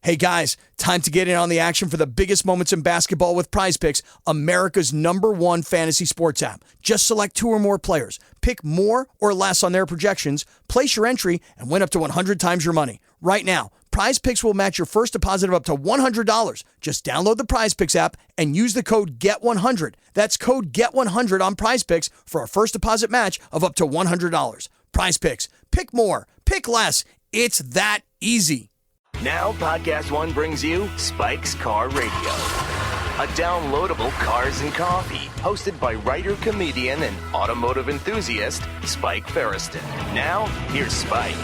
Hey guys, time to get in on the action for the biggest moments in basketball with Prize Picks, America's #1 fantasy sports app. Just select 2 or more players, pick more or less on their projections, place your entry, and win up to 100 times your money. Right now, Prize Picks will match your first deposit of up to $100. Just download the Prize Picks app and use the code GET100. That's code GET100 on Prize Picks for a first deposit match of up to $100. Prize Picks. Pick more. Pick less. It's that easy. Now, Podcast One brings you Spike's Car Radio, a downloadable cars and coffee, hosted by writer, comedian, and automotive enthusiast, Spike Ferriston. Now, here's Spike.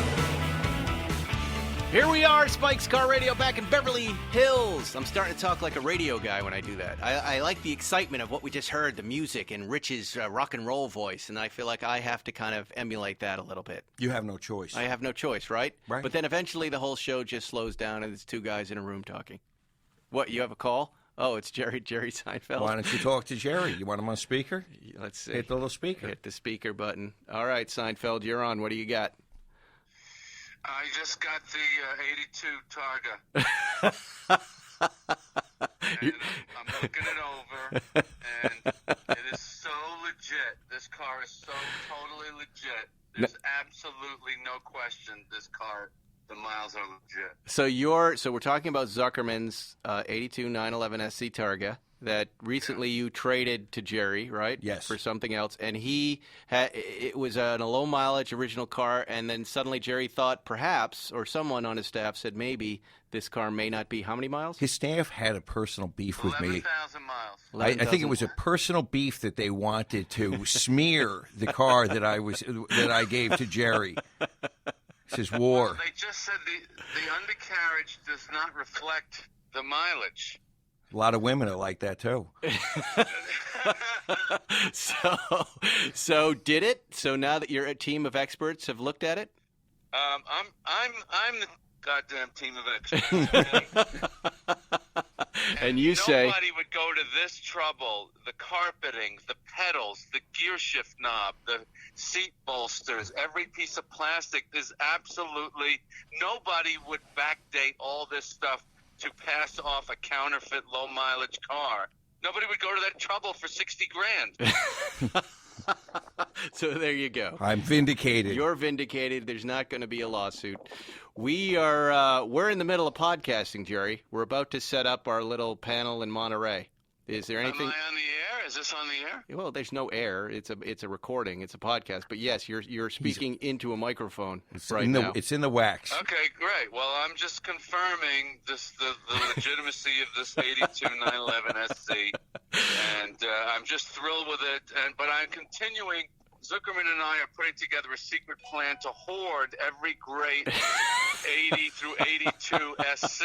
Here we are, Spike's Car Radio, back in Beverly Hills. I'm starting to talk like a radio guy when I do that. I like the excitement of what we just heard, the music, and Rich's rock and roll voice, and I feel like I have to kind of emulate that a little bit. You have no choice. I have no choice, right? Right. But then eventually the whole show just slows down, and it's 2 guys in a room talking. What, you have a call? Oh, it's Jerry Seinfeld. Why don't you talk to Jerry? You want him on speaker? Let's see. Hit the little speaker. Hit the speaker button. All right, Seinfeld, you're on. What do you got? I just got the 82 Targa. And I'm looking it over, and it is so legit. This car is so totally legit. There's absolutely no question this car, the miles are legit. So we're talking about Zuckerman's 82 911 SC Targa that recently you traded to Jerry, right? Yes. For something else, and it was a low mileage original car, and then suddenly Jerry thought perhaps, or someone on his staff said maybe this car may not be how many miles? His staff had a personal beef with me. 11,000 miles. I think it was a personal beef that they wanted to smear the car that I gave to Jerry. This is war. Well, they just said the undercarriage does not reflect the mileage. A lot of women are like that too. So did it? So now that you're a team of experts have looked at it? I'm the goddamn team of experts. And you say nobody would go to this trouble. The carpeting, the pedals, the gear shift knob, the seat bolsters, every piece of plastic. There's absolutely nobody would backdate all this stuff to pass off a counterfeit low mileage car. Nobody would go to that trouble for $60,000. So there you go. I'm vindicated. You're vindicated. There's not going to be a lawsuit. We're in the middle of podcasting, Jerry. We're about to set up our little panel in Monterey. Is there anything? Am I on the air? Is this on the air? Well, there's no air. It's a recording. It's a podcast. But yes, you're speaking into a microphone now. It's in the wax. Okay, great. Well, I'm just confirming the legitimacy of this 82 911 SC, and I'm just thrilled with it. But I'm continuing. Zuckerman and I are putting together a secret plan to hoard every great 80 through 82 SC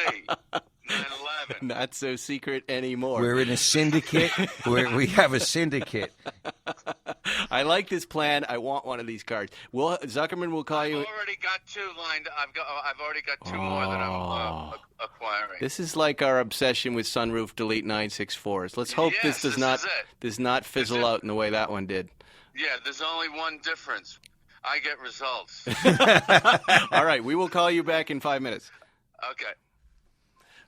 911. Not so secret anymore. We're in a syndicate. We have a syndicate. I like this plan. I want one of these cars. Zuckerman will call you. I've already got 2 lined up. I've already got 2 more that I'm acquiring. This is like our obsession with sunroof delete 964s. Let's hope this does not fizzle out in the way that one did. Yeah, there's only one difference. I get results. All right, we will call you back in 5 minutes. Okay.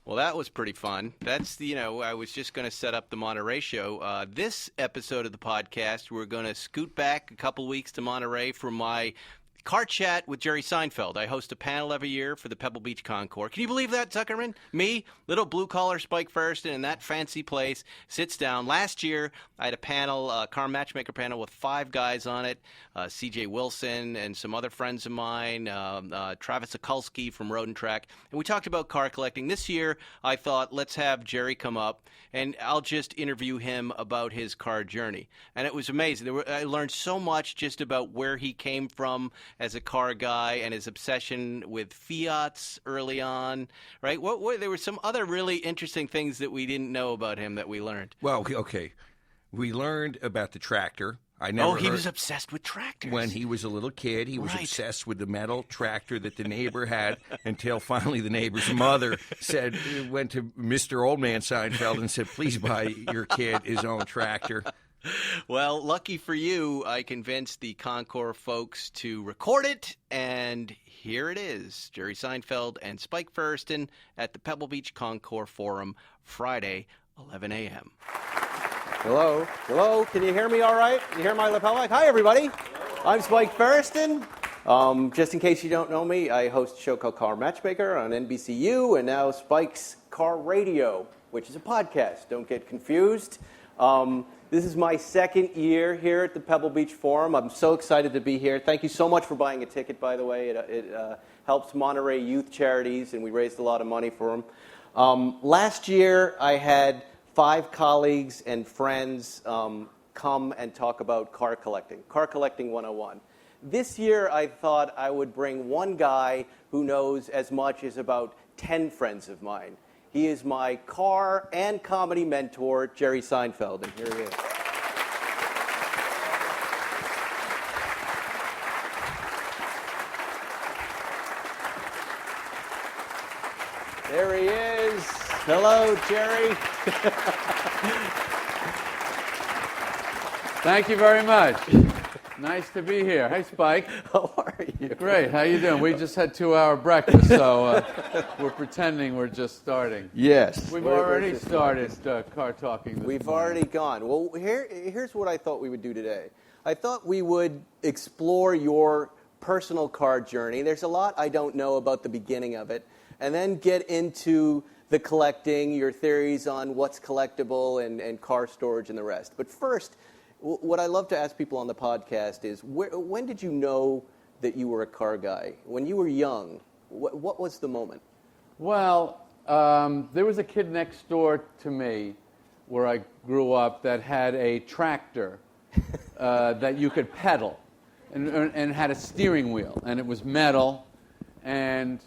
Well, that was pretty fun. That's, I was just going to set up the Monterey show. This episode of the podcast, we're going to scoot back a couple weeks to Monterey for my Car Chat with Jerry Seinfeld. I host a panel every year for the Pebble Beach Concours. Can you believe that, Zuckerman? Me, little blue-collar Spike Ferriston in that fancy place, sits down. Last year, I had a panel, a car matchmaker panel with 5 guys on it, C.J. Wilson and some other friends of mine, Travis Okulski from Road and Track, and we talked about car collecting. This year, I thought, let's have Jerry come up, and I'll just interview him about his car journey. And it was amazing. I learned so much just about where he came from as a car guy and his obsession with Fiats early on, right? There were some other really interesting things that we didn't know about him that we learned. Well, okay. We learned about the tractor. He was obsessed with tractors. When he was a little kid, he was obsessed with the metal tractor that the neighbor had until finally the neighbor's mother went to Mr. Old Man Seinfeld and said, please buy your kid his own tractor. Well, lucky for you, I convinced the Concours folks to record it, and here it is, Jerry Seinfeld and Spike Ferriston at the Pebble Beach Concours Forum, Friday, 11 a.m. Hello? Hello? Can you hear me all right? You hear my lapel mic? Hi, everybody. I'm Spike Ferriston. Just in case you don't know me, I host a show called Car Matchmaker on NBCU and now Spike's Car Radio, which is a podcast. Don't get confused. This is my second year here at the Pebble Beach Forum. I'm so excited to be here. Thank you so much for buying a ticket, by the way. It helps Monterey youth charities, and we raised a lot of money for them. Last year, I had 5 colleagues and friends come and talk about car collecting 101. This year, I thought I would bring one guy who knows as much as about 10 friends of mine. He is my car and comedy mentor, Jerry Seinfeld, and here he is. There he is. Hello, Jerry. Thank you very much. Nice to be here. Hey, Spike. How are you? Great. How you doing? We just had 2-hour breakfast, so we're pretending we're just starting. Yes. We've already started car talking. We've already gone. Well, here's what I thought we would do today. I thought we would explore your personal car journey. There's a lot I don't know about the beginning of it, and then get into the collecting, your theories on what's collectible and car storage and the rest. But first, what I love to ask people on the podcast is, when did you know that you were a car guy? When you were young, what was the moment? Well, there was a kid next door to me where I grew up that had a tractor that you could pedal and had a steering wheel, and it was metal, and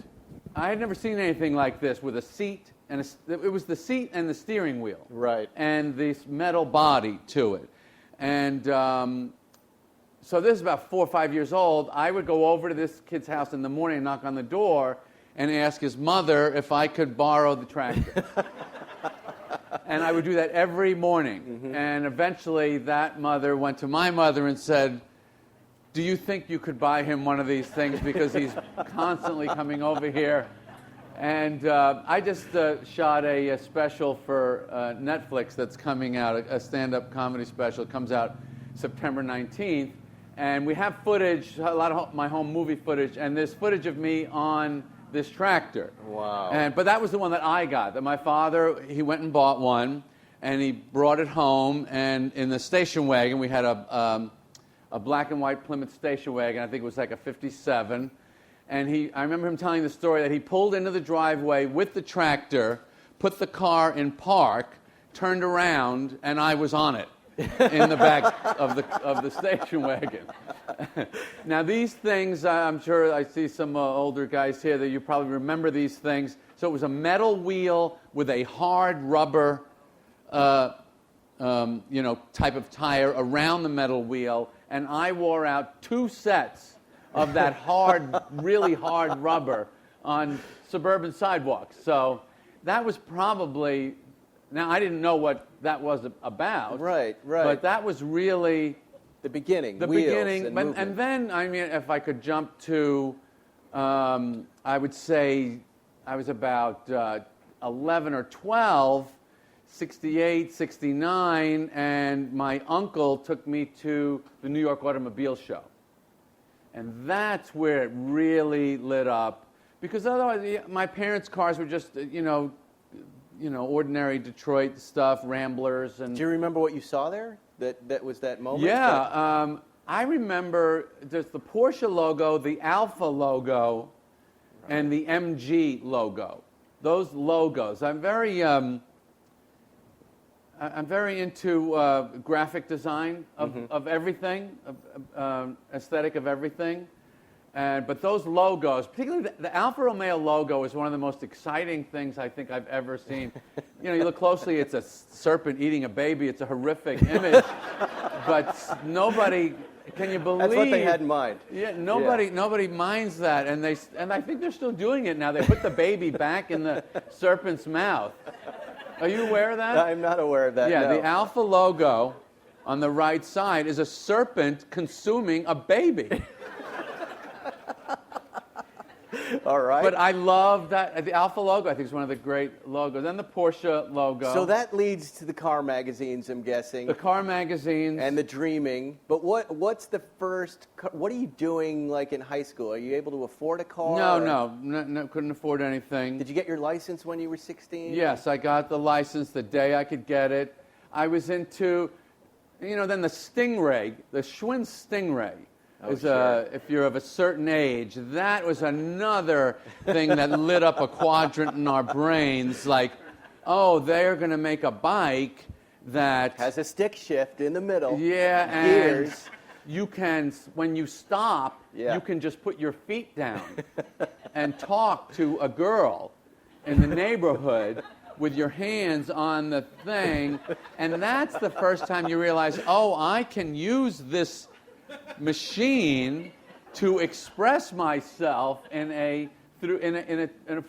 I had never seen anything like this with a seat, and it was the seat and the steering wheel. Right. And this metal body to it. And so this is about 4 or 5 years old. I would go over to this kid's house in the morning and knock on the door and ask his mother if I could borrow the tractor. And I would do that every morning. Mm-hmm. And eventually that mother went to my mother and said, do you think you could buy him one of these things because he's constantly coming over here? And I just shot a special for Netflix that's coming out, a stand-up comedy special. It comes out September 19th. And we have footage, a lot of my home movie footage, and there's footage of me on this tractor. Wow. But that was the one that I got. That my father, he went and bought one, and he brought it home. And in the station wagon, we had a black and white Plymouth station wagon. I think it was like a 57. And I remember him telling the story that he pulled into the driveway with the tractor, put the car in park, turned around, and I was on it in the back of the station wagon. Now these things, I'm sure I see some older guys here that you probably remember these things. So it was a metal wheel with a hard rubber, type of tire around the metal wheel, and I wore out 2 sets of that hard, really hard rubber on suburban sidewalks. So that was probably, now I didn't know what that was about. Right. But that was really the beginning. The beginning. And then, I mean, if I could jump to, I would say I was about 11 or 12, 68, 69, and my uncle took me to the New York Automobile Show. And that's where it really lit up, because otherwise my parents' cars were just, ordinary Detroit stuff, Ramblers. And do you remember what you saw there? That was that moment? Yeah, I remember there's the Porsche logo, the Alpha logo, and the MG logo. Those logos. I'm very into graphic design of everything, aesthetic of everything. But those logos, particularly the Alfa Romeo logo, is one of the most exciting things I think I've ever seen. You look closely, it's a serpent eating a baby. It's a horrific image. But nobody, can you believe? That's what they had in mind. Yeah, nobody minds that. And I think they're still doing it now. They put the baby back in the serpent's mouth. Are you aware of that? I'm not aware of that, Yeah, no. The Alpha logo on the right side is a serpent consuming a baby. All right. But I love that. The Alpha logo, I think, is one of the great logos. And the Porsche logo. So that leads to the car magazines, I'm guessing. The car magazines. And the dreaming. But what's the first, what are you doing like in high school? Are you able to afford a car? No, couldn't afford anything. Did you get your license when you were 16? Yes, I got the license the day I could get it. I was into, then the Stingray, the Schwinn Stingray. If you're of a certain age, that was another thing that lit up a quadrant in our brains. Like, oh, they're going to make a bike that has a stick shift in the middle. Yeah, and gears. You can, when you stop, you can just put your feet down and talk to a girl in the neighborhood with your hands on the thing, and that's the first time you realize, oh, I can use this machine to express myself in a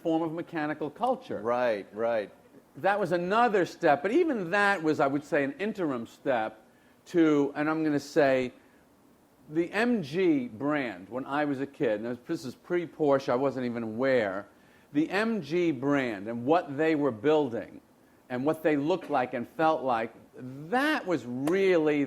form of mechanical culture. Right. That was another step, but even that was, I would say, an interim step to, and I'm going to say, the MG brand when I was a kid. And this is pre-Porsche, I wasn't even aware. The MG brand and what they were building and what they looked like and felt like, that was really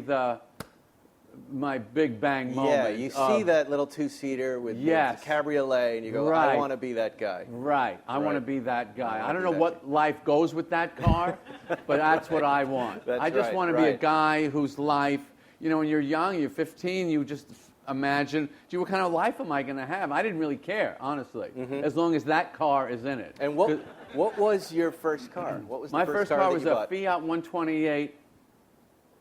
my big bang moment. Yeah, you see that little two-seater with the cabriolet, and you go, I want to be that guy. Right, I want to be that guy. I don't know what life goes with that car, but that's what I want. I just want to be a guy whose life, when you're young, you're 15, you just imagine, gee, what kind of life am I going to have? I didn't really care, honestly, as long as that car is in it. And what was your first car? What was my the first car car that was you a bought? Fiat 128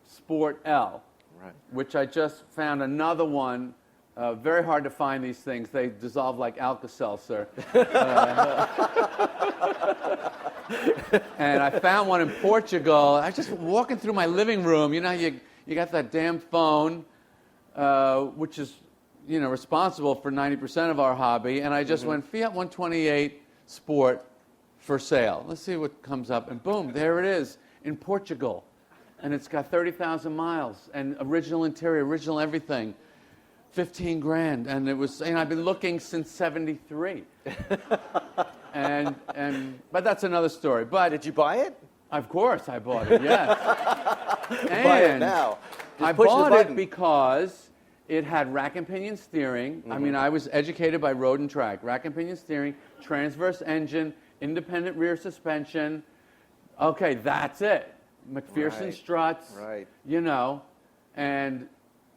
Sport L. Right. Which I just found another one. Very hard to find these things. They dissolve like Alka-Seltzer. And I found one in Portugal. I was just walking through my living room. You got that damn phone, which is, responsible for 90% of our hobby. And I just went, Fiat 128 Sport for sale. Let's see what comes up. And boom, there it is in Portugal. And it's got 30,000 miles and original interior, original everything, 15 grand. And it was, I've been looking since 73. But that's another story. But did you buy it? Of course I bought it, yes. Buy it now. I bought it because it had rack and pinion steering. I mean, I was educated by Road and Track. Rack and pinion steering, transverse engine, independent rear suspension. Okay, that's it. McPherson struts, and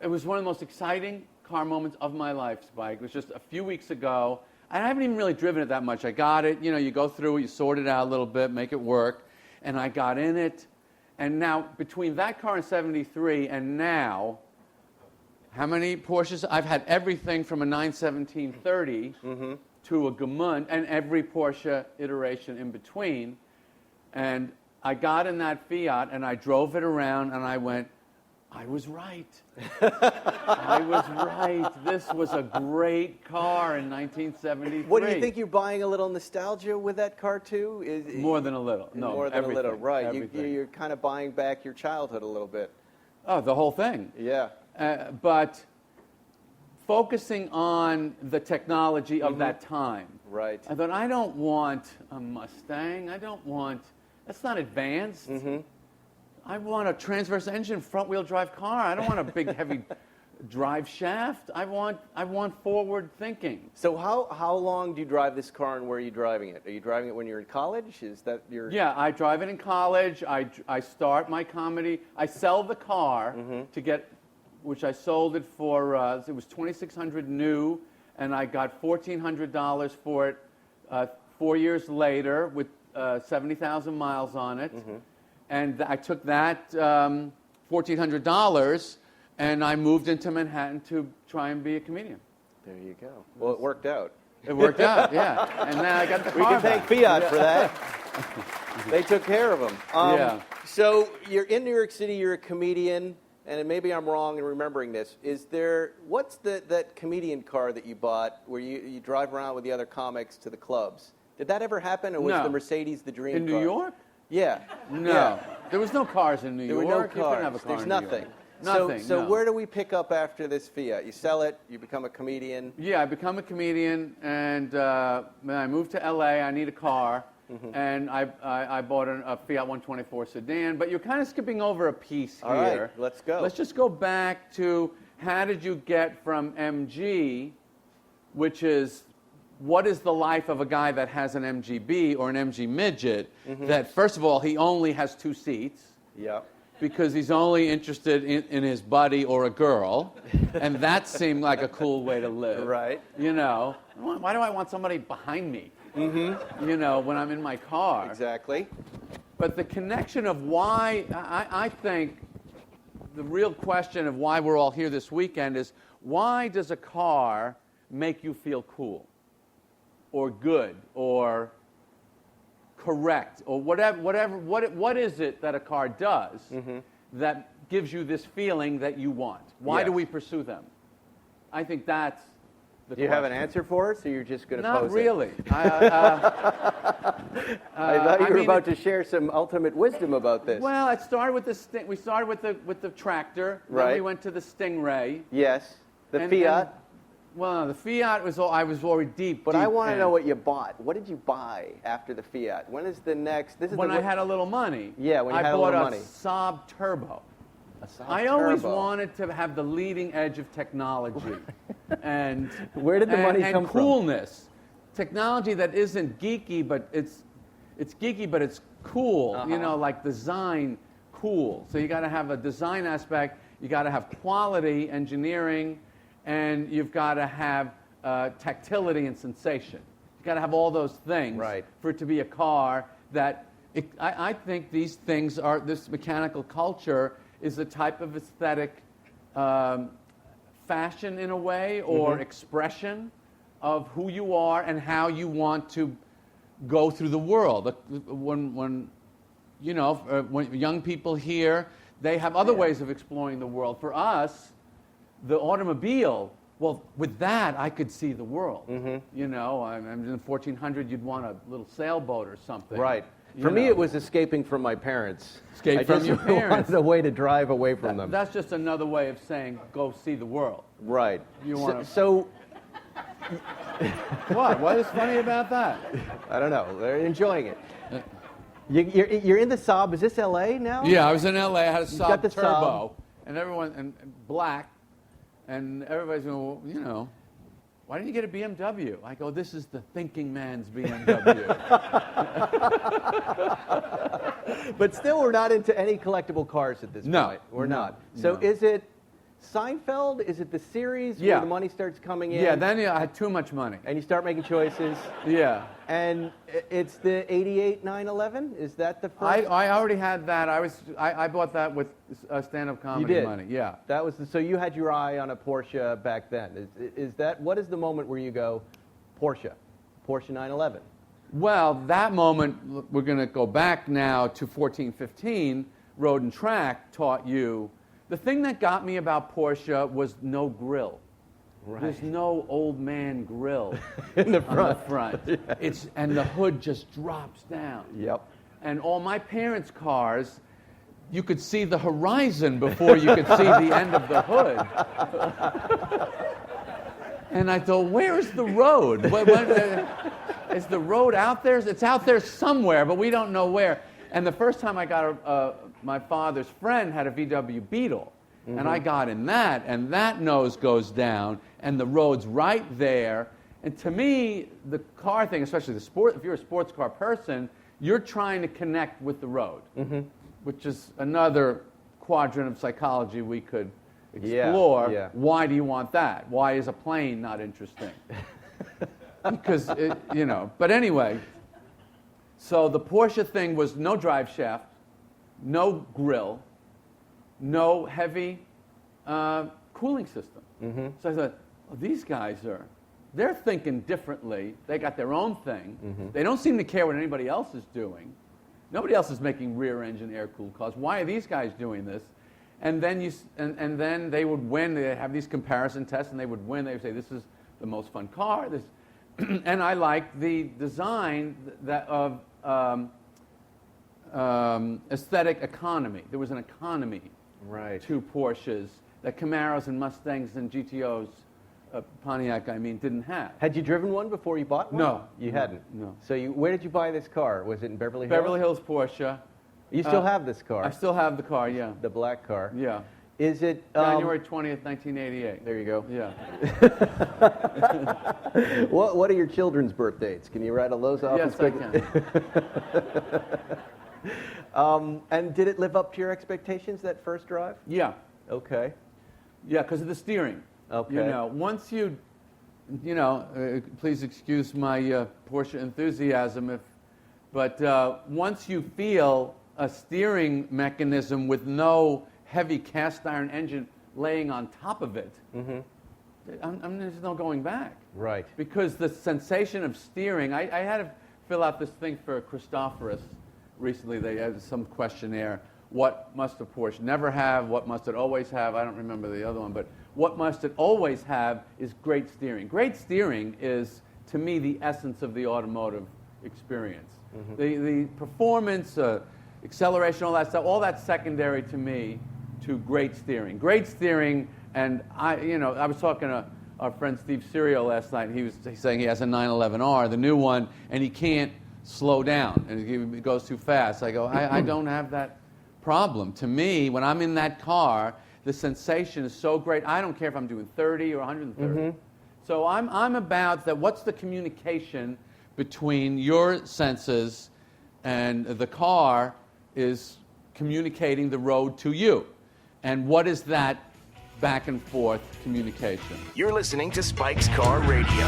it was one of the most exciting car moments of my life, Spike. It was just a few weeks ago. I haven't even really driven it that much. I got it, you go through it, you sort it out a little bit, make it work, and I got in it. And now, between that car in 73 and now, how many Porsches? I've had everything from a 91730 to a Gemund, and every Porsche iteration in between. And I got in that Fiat, and I drove it around, and I went, I was right. I was right. This was a great car in 1973. What do you think? You're buying a little nostalgia with that car, too? More than a little. No, more than a little, right. Everything. You're kind of buying back your childhood a little bit. Oh, the whole thing. Yeah. But focusing on the technology of that time. Right. I thought, I don't want a Mustang. That's not advanced. I want a transverse engine front-wheel drive car. I don't want a big, heavy drive shaft. I want forward thinking. So how long do you drive this car, and where are you driving it? Are you driving it when you're in college? Is that your... Yeah, I drive it in college. I start my comedy. I sell the car to get, which I sold it for, it was $2,600 new, and I got $1,400 for it 4 years later with 70,000 miles on it. And I took that $1,400 and I moved into Manhattan to try and be a comedian. There you go. Well, it worked out. It worked out, yeah. And then I got the car We can back. thank Fiat for that. They took care of them. So you're in New York City, you're a comedian, and maybe I'm wrong in remembering this. What's that comedian car that you bought where you drive around with the other comics to the clubs? Did that ever happen, or was the Mercedes the dream car? In New York? Yeah. No. Yeah. There was no cars in New York. There were no cars. You couldn't have a car There's in New nothing. York. Nothing. So no. where do we pick up after this Fiat? You sell it, you become a comedian. Yeah, I become a comedian, and when I moved to L.A., I need a car, and I bought a Fiat 124 sedan. But you're kind of skipping over a piece here. All right, let's go. Let's just go back to how did you get from MG, which is what is the life of a guy that has an MGB or an MG midget, that, first of all, he only has 2 seats. Yep. Because he's only interested in his buddy or a girl, and that seemed like a cool way to live. Right. You know, why do I want somebody behind me? You know, when I'm in my car. Exactly. But the connection of why, I think the real question of why we're all here this weekend is, why does a car make you feel cool or good or correct or whatever? What is it that a car does that gives you this feeling that you want? Why do we pursue them? I think that's the Do you have an answer for us, or you're just going to pose Not really. I thought you were about to share some ultimate wisdom about this. Well, it started with the we started with the tractor. Right. Then we went to the Stingray. Yes. The And- Fiat. Well, the Fiat was I was already deep. But deep I want to in. know what you bought. What did you buy after the Fiat? When is the next? This is When the, I had a little money. Yeah, when you I had a bought little money. Saab Turbo. a Saab I always Turbo. wanted to have the leading edge of technology, and Where did the money come and from? coolness, technology that isn't geeky, but it's geeky, but it's cool. You know, like design cool. So you got to have a design aspect. You got to have quality engineering, and you've got to have tactility and sensation. You've got to have all those things for it to be a car that I think these things are, this mechanical culture is a type of aesthetic fashion in a way, or expression of who you are and how you want to go through the world. When you know, when young people here, they have other ways of exploring the world. For us, the automobile, well, with that, I could see the world. You know, I'm in the 1400, you'd want a little sailboat or something. Right. You For me, know. it was escaping from my parents. Escape from your I parents. wanted a way to drive away from them. That's just another way of saying, go see the world. Right. You want So, What? What is funny about that? I don't know. They're enjoying it. You're in the Saab. Is this L.A. now? Yeah, I was in L.A. I had a got the Saab Turbo, Saab. and everyone, and black, and everybody's going, well, you know, why didn't you get a BMW? I go, this is the thinking man's BMW. But still, we're not into any collectible cars at this No. point. We're No. not. So No. is it Seinfeld? Is it the series Yeah. where the money starts coming in? Yeah, then I had too much money. And you start making choices. Yeah. And it's the 88 911? Is that the first? I already had that. I bought that with stand-up comedy You did? money. Yeah. That was so you had your eye on a Porsche back then. Is that what is the moment where you go Porsche 911? Well, that moment, we're going to go back now to 14, 15. Road and Track taught you. The thing that got me about Porsche was no grill. Right. There's no old man grill In the on front. the front. It's and the hood just drops down. Yep. And all my parents' cars, you could see the horizon before you could see the end of the hood. And I thought, where is the road? Is the road out there? It's out there somewhere, but we don't know where. And the first time I got my father's friend had a VW Beetle, and I got in that, and that nose goes down, and the road's right there. And to me, the car thing, especially if you're a sports car person, you're trying to connect with the road, which is another quadrant of psychology we could explore. Yeah. Why do you want that? Why is a plane not interesting? Because, you know, but anyway, so the Porsche thing was no drive shaft, no grill, no heavy cooling system. So I thought, oh, these guys they're thinking differently. They got their own thing. They don't seem to care what anybody else is doing. Nobody else is making rear-engine air-cooled cars. Why are these guys doing this? And then and then they would win. They have these comparison tests, and they would win. They would say, this is the most fun car. And I liked the design of aesthetic economy. There was an economy Right. 2 Porsches that Camaros and Mustangs and GTOs, Pontiac, I mean, didn't have. Had you driven one before you bought one? No. You hadn't? No. So where did you buy this car? Was it in Beverly Hills? Beverly Hills Porsche. You still have this car? I still have the car, yeah. The black car? Yeah. Is it... January 20th, 1988. There you go. Yeah. What are your children's birth dates? Can you rattle those off? Yes, I can. And did it live up to your expectations, that first drive? Yeah. Okay. Yeah, because of the steering. Okay. You know, once please excuse my Porsche enthusiasm, but once you feel a steering mechanism with no heavy cast iron engine laying on top of it, there's no going back. Right. Because the sensation of steering, I had to fill out this thing for Christophorus recently. They had some questionnaire. What must a Porsche never have? What must it always have? I don't remember the other one, but what must it always have is great steering. Great steering is, to me, the essence of the automotive experience. The performance, acceleration, all that stuff, all that's secondary to me to great steering. Great steering, and I was talking to our friend Steve Serial last night. He was saying he has a 911R, the new one, and he can't slow down, and it goes too fast. I go, I don't have that problem. To me, when I'm in that car, the sensation is so great. I don't care if I'm doing 30 or 130. So I'm about that. What's the communication between your senses and the car is communicating the road to you? And what is that back and forth communication? You're listening to Spike's Car Radio.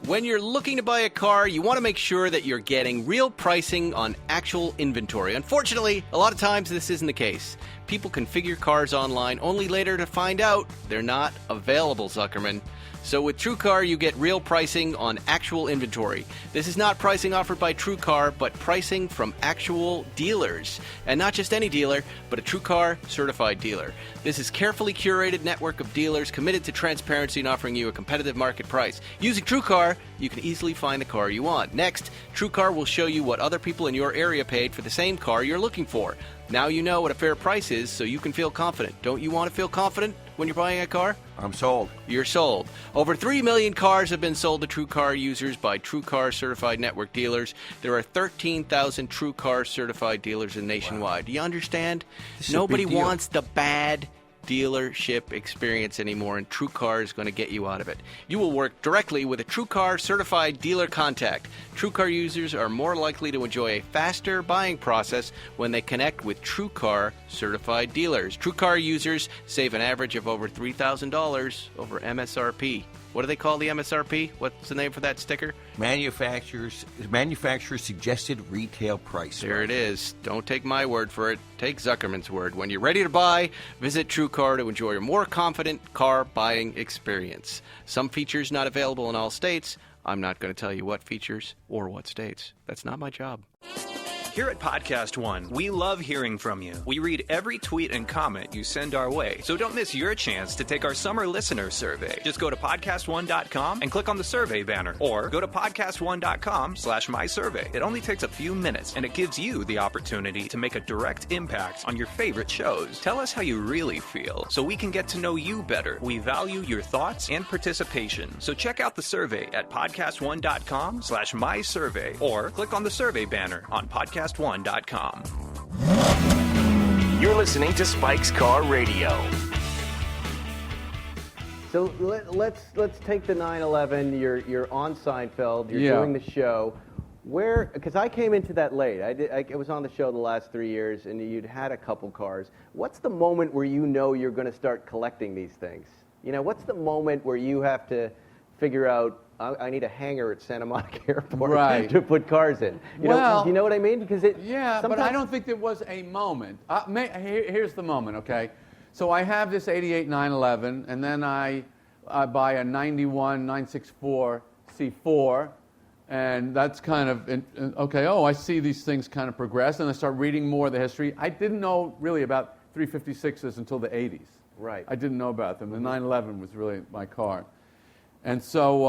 When you're looking to buy a car, you want to make sure that you're getting real pricing on actual inventory. Unfortunately, a lot of times this isn't the case. People configure cars online only later to find out they're not available, Zuckerman. So with TrueCar, you get real pricing on actual inventory. This is not pricing offered by TrueCar, but pricing from actual dealers. And not just any dealer, but a TrueCar certified dealer. This is carefully curated network of dealers committed to transparency and offering you a competitive market price. Using TrueCar, you can easily find the car you want. Next, TrueCar will show you what other people in your area paid for the same car you're looking for. Now you know what a fair price is, so you can feel confident. Don't you want to feel confident when you're buying a car? I'm sold. You're sold. Over 3 million cars have been sold to TrueCar users by TrueCar certified network dealers. There are 13,000 TrueCar certified dealers nationwide. Do you understand? Nobody wants the bad dealership experience anymore, and TrueCar is going to get you out of it. You will work directly with a TrueCar certified dealer contact. TrueCar users are more likely to enjoy a faster buying process when they connect with TrueCar certified dealers. TrueCar users save an average of over $3,000 over MSRP. What do they call the MSRP? What's the name for that sticker? Manufacturer's suggested retail price. There it is. Don't take my word for it. Take Zuckerman's word. When you're ready to buy, visit TrueCar to enjoy a more confident car buying experience. Some features not available in all states. I'm not going to tell you what features or what states. That's not my job. Here at Podcast One, we love hearing from you. We read every tweet and comment you send our way, so don't miss your chance to take our summer listener survey. Just go to podcastone.com and click on the survey banner, or go to podcastone.com/mysurvey. It only takes a few minutes, and it gives you the opportunity to make a direct impact on your favorite shows. Tell us how you really feel, so we can get to know you better. We value your thoughts and participation, so check out the survey at podcastone.com/mysurvey, or click on the survey banner on podcastone.com. You're listening to Spike's Car Radio. So let's take the 911. You're on Seinfeld. You're doing the show. Because I came into that late. I was on the show the last 3 years, and you'd had a couple cars. What's the moment where you know you're going to start collecting these things? You know, what's the moment where you have to figure out, I need a hangar at Santa Monica Airport to put cars in? You know, do you know what I mean? Because but I don't think there was a moment. Here's the moment, okay? So I have this 88 911, and then I buy a 91 964 C4, and that's kind of, okay, I see these things kind of progress, and I start reading more of the history. I didn't know really about 356s until the 80s. Right. I didn't know about them. The 911 was really my car. And so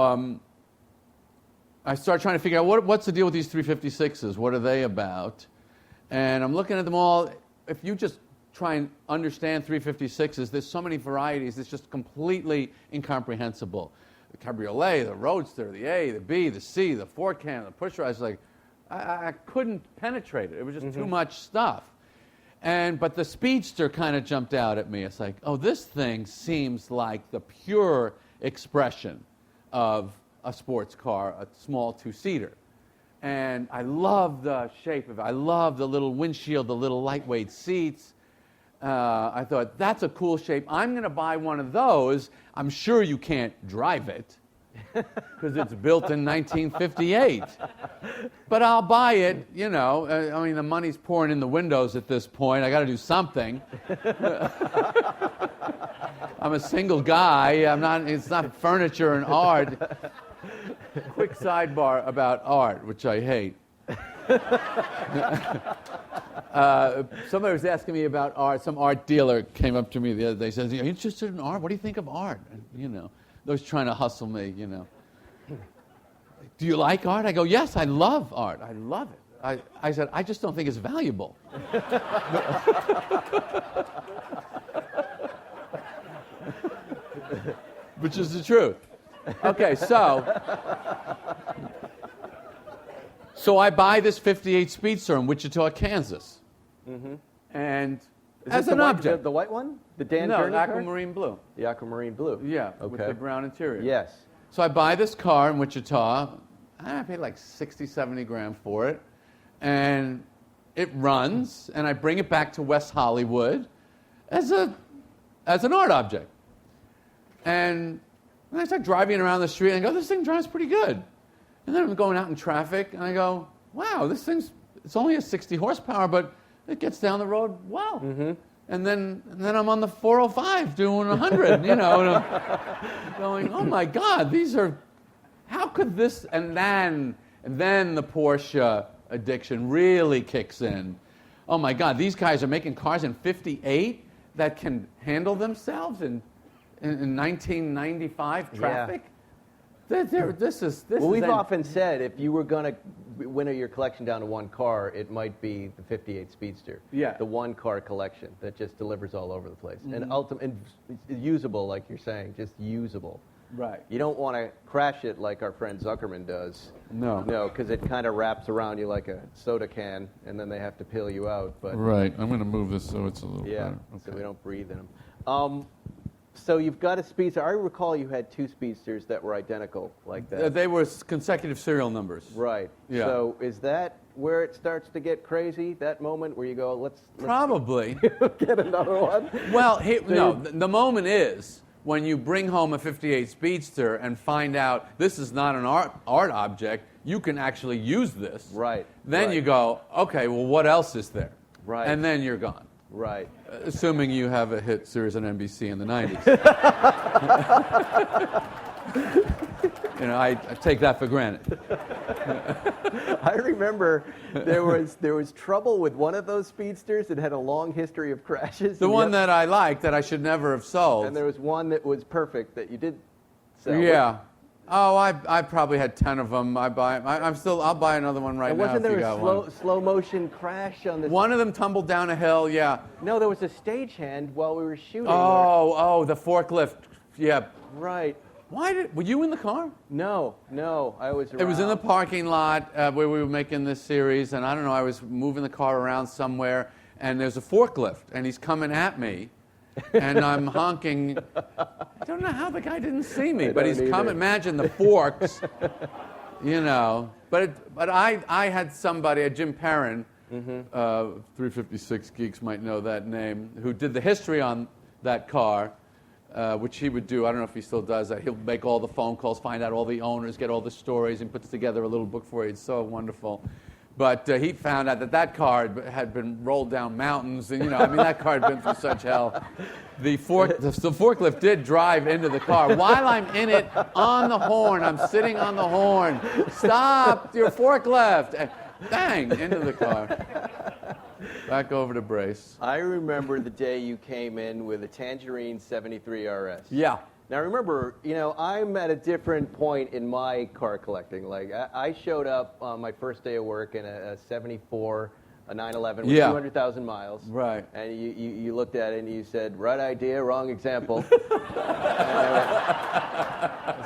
I started trying to figure out what's the deal with these 356s? What are they about? And I'm looking at them all. If you just try and understand 356s. There's so many varieties. It's just completely incomprehensible. The Cabriolet, the Roadster, the A, the B, the C, the four-can, the pusher. I was like, I couldn't penetrate it. It was just too much stuff. But the Speedster kind of jumped out at me. It's like, oh, this thing seems like the pure expression of a sports car, a small two-seater. And I love the shape of it. I love the little windshield, the little lightweight seats. I thought, that's a cool shape. I'm going to buy one of those. I'm sure you can't drive it because it's built in 1958. But I'll buy it, you know. I mean, the money's pouring in the windows at this point. I got to do something. I'm a single guy. It's not furniture and art. Quick sidebar about art, which I hate. Somebody was asking me about art. Some art dealer came up to me the other day and says, are you interested in art? What do you think of art? And, you know, they was trying to hustle me, you know. Do you like art? I go, yes, I love art. I love it. I said, I just don't think it's valuable. Which is the truth. Okay, so I buy this 58 Speedster in Wichita, Kansas. Mm-hmm. And as an object. The white one? The Dan No, Gurney car? aquamarine blue. The aquamarine blue. Yeah, okay. with the brown interior. Yes. So I buy this car in Wichita. I paid like 60, 70 grand for it. And it runs, and I bring it back to West Hollywood as an art object. And I start driving around the street, and I go, this thing drives pretty good. And then I'm going out in traffic, and I go, wow, it's only a 60 horsepower, but it gets down the road well. Mm-hmm. And then I'm on the 405 doing 100, you know, and I'm going, oh my God, how could this, and then the Porsche addiction really kicks in. Oh my God, these guys are making cars in 58 that can handle themselves in 1995 traffic. Yeah. This is. Well, we've often said if you were going to winnow your collection down to one car, it might be the 58 Speedster. Yeah. The one car collection that just delivers all over the place. Mm-hmm. And usable, like you're saying, just usable. Right. You don't want to crash it like our friend Zuckerman does. No. No, because it kind of wraps around you like a soda can, and then they have to peel you out. But right. I'm going to move this so it's a little better. Okay. So we don't breathe in them. So you've got a Speedster. I recall you had two Speedsters that were identical like that. They were consecutive serial numbers. Right. Yeah. So is that where it starts to get crazy, that moment where you go, let's Probably. get another one? Well, the moment is when you bring home a 58 Speedster and find out this is not an art object, you can actually use this. Right. Then you go, okay, well, what else is there? Right. And then you're gone. Right. Assuming you have a hit series on NBC in the 90s. You know, I take that for granted. I remember there was trouble with one of those Speedsters that had a long history of crashes. The one that I liked that I should never have sold. And there was one that was perfect that you did sell. Yeah. Oh, I probably had 10 of them. I'll buy another one right now. Wasn't there a slow motion crash on this? One of them tumbled down a hill, yeah. No, there was a stagehand while we were shooting. Oh, the forklift. Yeah. Right. Were you in the car? No, I was around. It was in the parking lot where we were making this series, and I don't know, I was moving the car around somewhere, and there's a forklift, and he's coming at me. And I'm honking. I don't know how the guy didn't see me, but he's coming. Imagine the forks, you know. But I had somebody, Jim Perrin, 356 Geeks might know that name, who did the history on that car, which he would do. I don't know if he still does that. He'll make all the phone calls, find out all the owners, get all the stories, and puts together a little book for you. It's so wonderful. But he found out that car had been rolled down mountains, and that car had been through such hell. The forklift did drive into the car while I'm in it on the horn. I'm sitting on the horn. Stop your forklift! And bang into the car. Back over to Brace. I remember the day you came in with a Tangerine 73 RS. Yeah. Now remember, I'm at a different point in my car collecting. Like I showed up on my first day of work in a 74 a 911 with Yeah. 200,000 miles. Right. And you looked at it and you said, right idea, wrong example. It's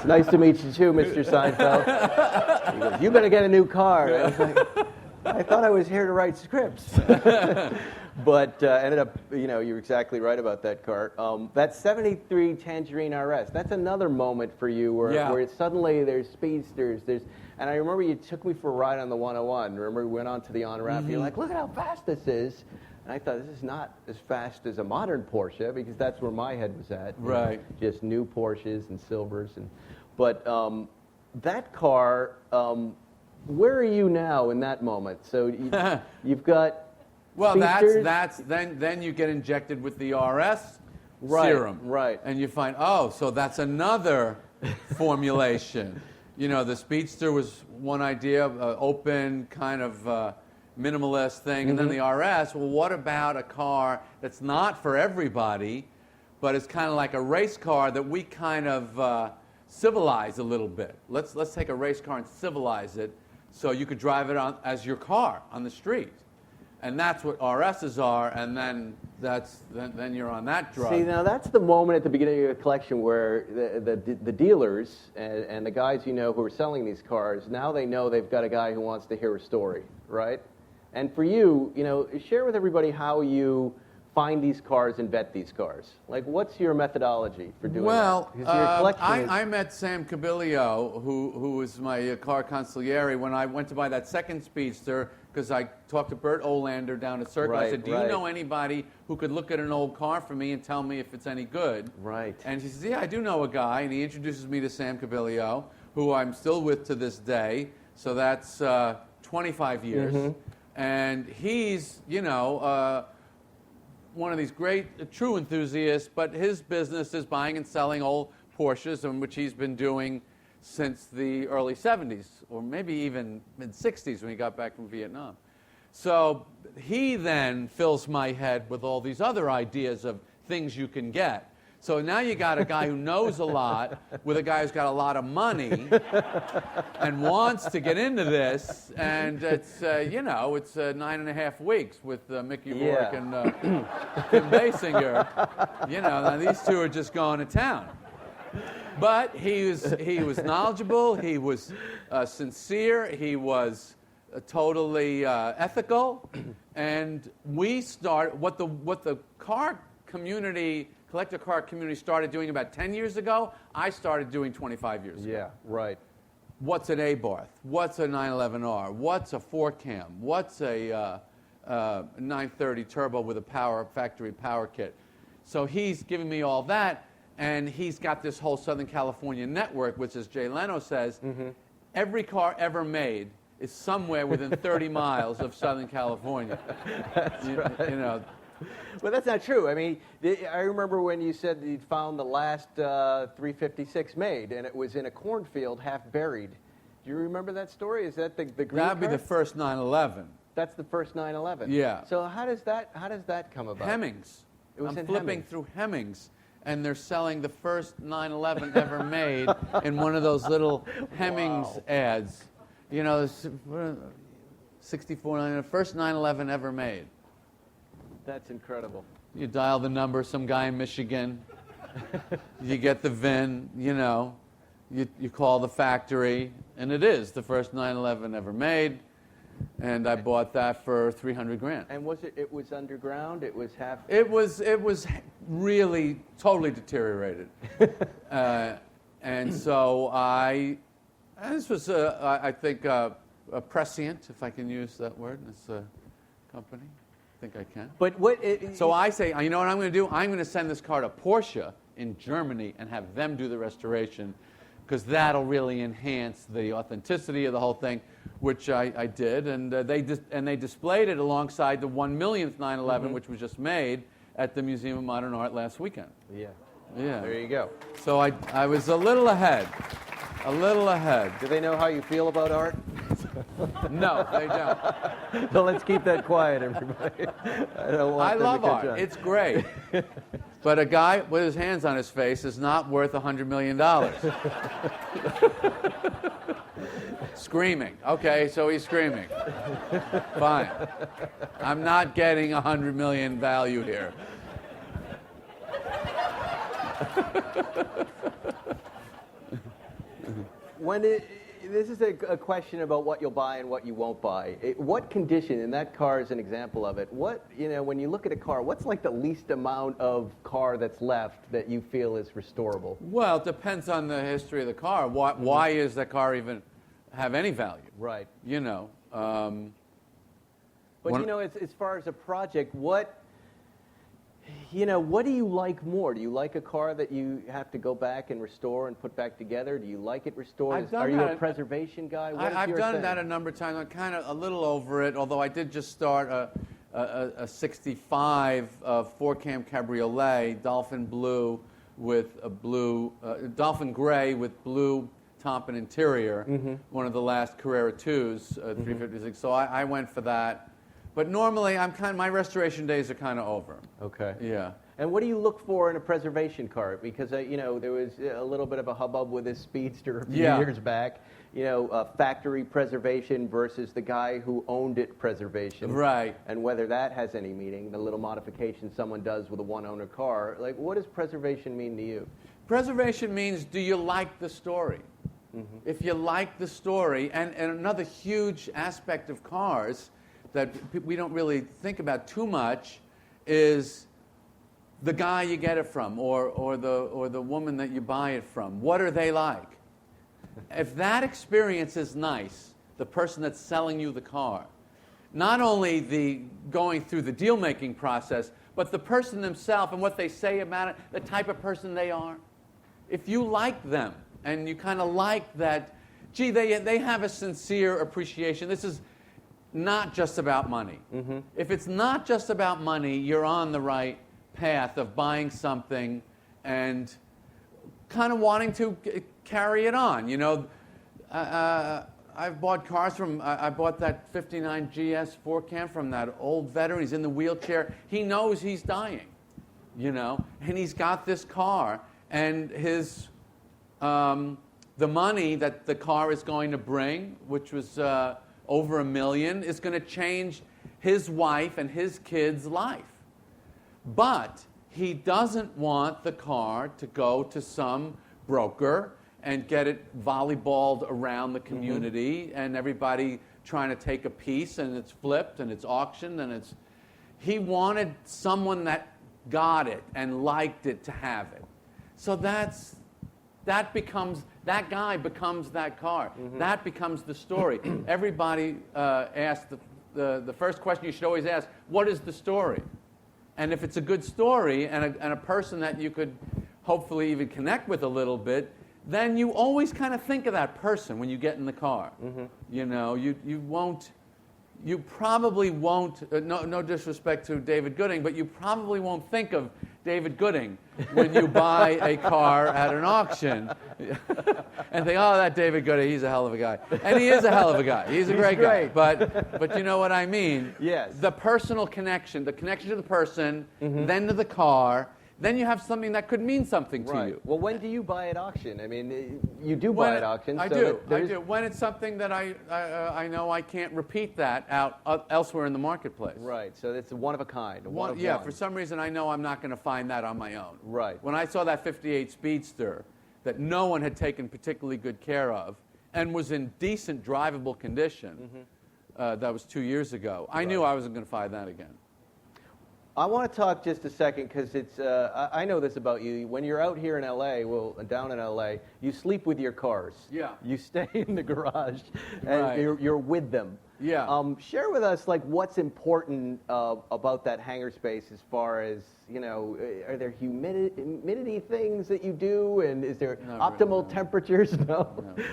nice to meet you too, Mr. Seinfeld. He goes, you better get a new car. I was like, I thought I was here to write scripts. But ended up, you're exactly right about that car. That 73 Tangerine RS, that's another moment for you where suddenly there's speedsters, and I remember you took me for a ride on the 101. Remember, we went on to the on-ramp. You're like, look at how fast this is. And I thought, this is not as fast as a modern Porsche, because that's where my head was at. Right. Just new Porsches and Silvers. But that car, where are you now in that moment? So you've got speedsters. That's then you get injected with the RS Right, serum. right. And you find, so that's another formulation. The Speedster was one idea, open, kind of minimalist thing. And then the RS, well, what about a car that's not for everybody, but it's kind of like a race car that we kind of civilize a little bit. Let's take a race car and civilize it so you could drive it on as your car on the street. And that's what RSs are, and then then you're on that drug. See, now that's the moment at the beginning of your collection where the dealers and the guys who are selling these cars, now they know they've got a guy who wants to hear a story, right? And for you, share with everybody how you find these cars and vet these cars. Like, what's your methodology for doing that? Because your collection I met Sam Cabilio, who was my car consigliere, when I went to buy that second Speedster, because I talked to Bert Olander down at Circle. I said, do you know anybody who could look at an old car for me and tell me if it's any good? Right. And he says, yeah, I do know a guy. And he introduces me to Sam Cabilio, who I'm still with to this day. So that's 25 years. And he's, one of these great, true enthusiasts, but his business is buying and selling old Porsches, which he's been doing since the early 70s, or maybe even mid-60s when he got back from Vietnam. So he then fills my head with all these other ideas of things you can get. So now you got a guy who knows a lot with a guy who's got a lot of money and wants to get into this, and it's, it's 9.5 weeks with Mickey Rourke and Kim Basinger. Now these two are just going to town. But he was knowledgeable, he was sincere, he was totally ethical, and we started, what the car community, collector car community started doing about 10 years ago, I started doing 25 years ago. Yeah, right. What's an Abarth? What's a 911R? What's a 4Cam? What's a 930 turbo with a factory power kit? So he's giving me all that, and he's got this whole Southern California network, which, as Jay Leno says, every car ever made is somewhere within 30 miles of Southern California. Well, that's not true. I mean, I remember when you said that you'd found the last 356 made, and it was in a cornfield half buried. Do you remember that story? Is that the green That'd be car? the first 911. That's the first 911. Yeah. So how does that come about? Hemmings. It was I'm in flipping Hemmings. through Hemmings, and they're selling the first 911 ever made in one of those little Hemmings ads. 64, first 911 ever made. That's incredible. You dial the number, some guy in Michigan. You get the VIN, you call the factory, and it is the first 911 ever made. And I bought that for $300,000. And it was underground? It was half... It was really totally deteriorated. And so this was, I think, a prescient, if I can use that word, in this company. I think I can. But so I say, you know what I'm going to do? I'm going to send this car to Porsche in Germany and have them do the restoration, because that'll really enhance the authenticity of the whole thing, which I did. And they displayed it alongside the 1 millionth 911, which was just made at the Museum of Modern Art last weekend. Yeah. Yeah. There you go. So I was a little ahead. A little ahead. Do they know how you feel about art? No, they don't. So let's keep that quiet, everybody. I don't want I them to love catch art. on. It's great. But a guy with his hands on his face is not worth $100 million. Screaming. Okay, so he's screaming. Fine. I'm not getting $100 million value here. This is a question about what you'll buy and what you won't buy. What condition, and that car is an example of it, when you look at a car, what's like the least amount of car that's left that you feel is restorable? Well, it depends on the history of the car. Why is the car even have any value? Right. You know. But as far as a project, what do you like more? Do you like a car that you have to go back and restore and put back together? Do you like it restored? Are you a preservation guy? I've done that a number of times. I'm kind of a little over it, although I did just start a 65 four-cam cabriolet, Dolphin Blue with a blue, Dolphin Gray with blue top and interior, one of the last Carrera 2s, 356. So I went for that. But normally, my restoration days are kind of over. Okay. Yeah. And what do you look for in a preservation car? Because there was a little bit of a hubbub with this Speedster a few years back. Factory preservation versus the guy who owned it preservation. Right. And whether that has any meaning, the little modification someone does with a one-owner car. Like, what does preservation mean to you? Preservation means, do you like the story? If you like the story, and another huge aspect of cars that we don't really think about too much is the guy you get it from, or the woman that you buy it from. What are they like? If that experience is nice, the person that's selling you the car, not only the going through the deal-making process, but the person themselves and what they say about it, the type of person they are. If you like them and you kind of like that, gee, they have a sincere appreciation. This is not just about money. If it's not just about money, you're on the right path of buying something and kind of wanting to carry it on. I've bought cars from, I bought that 59 GS 4-cam from that old veteran. He's in the wheelchair. He knows he's dying, and he's got this car, and his, the money that the car is going to bring, which was over $1 million, is going to change his wife and his kids' life. But he doesn't want the car to go to some broker and get it volleyballed around the community and everybody trying to take a piece, and it's flipped and it's auctioned, and he wanted someone that got it and liked it to have it. So that guy becomes that car. That becomes the story. Everybody asks the first question you should always ask, what is the story? And if it's a good story and a person that you could hopefully even connect with a little bit, then you always kind of think of that person when you get in the car. You probably won't, no disrespect to David Gooding, but you probably won't think of David Gooding when you buy a car at an auction and think, oh, that David Gooding, he's a hell of a guy. And he is a hell of a guy. He's a great guy. But you know what I mean? Yes. The personal connection, the connection to the person, then to the car, then you have something that could mean something to you. Well, when do you buy at auction? I mean, you do buy at auction. I do. When it's something that I know I can't repeat that out elsewhere in the marketplace. Right. So it's one of a kind. For some reason I know I'm not going to find that on my own. Right. When I saw that 58 Speedster that no one had taken particularly good care of and was in decent drivable condition, that was 2 years ago, I knew I wasn't going to find that again. I want to talk just a second because it's. I know this about you. When you're out here in LA, down in LA, you sleep with your cars. Yeah. You stay in the garage, and you're with them. Yeah. Share with us what's important about that hangar space as far as are there humidity things that you do, and is there optimal temperatures? No.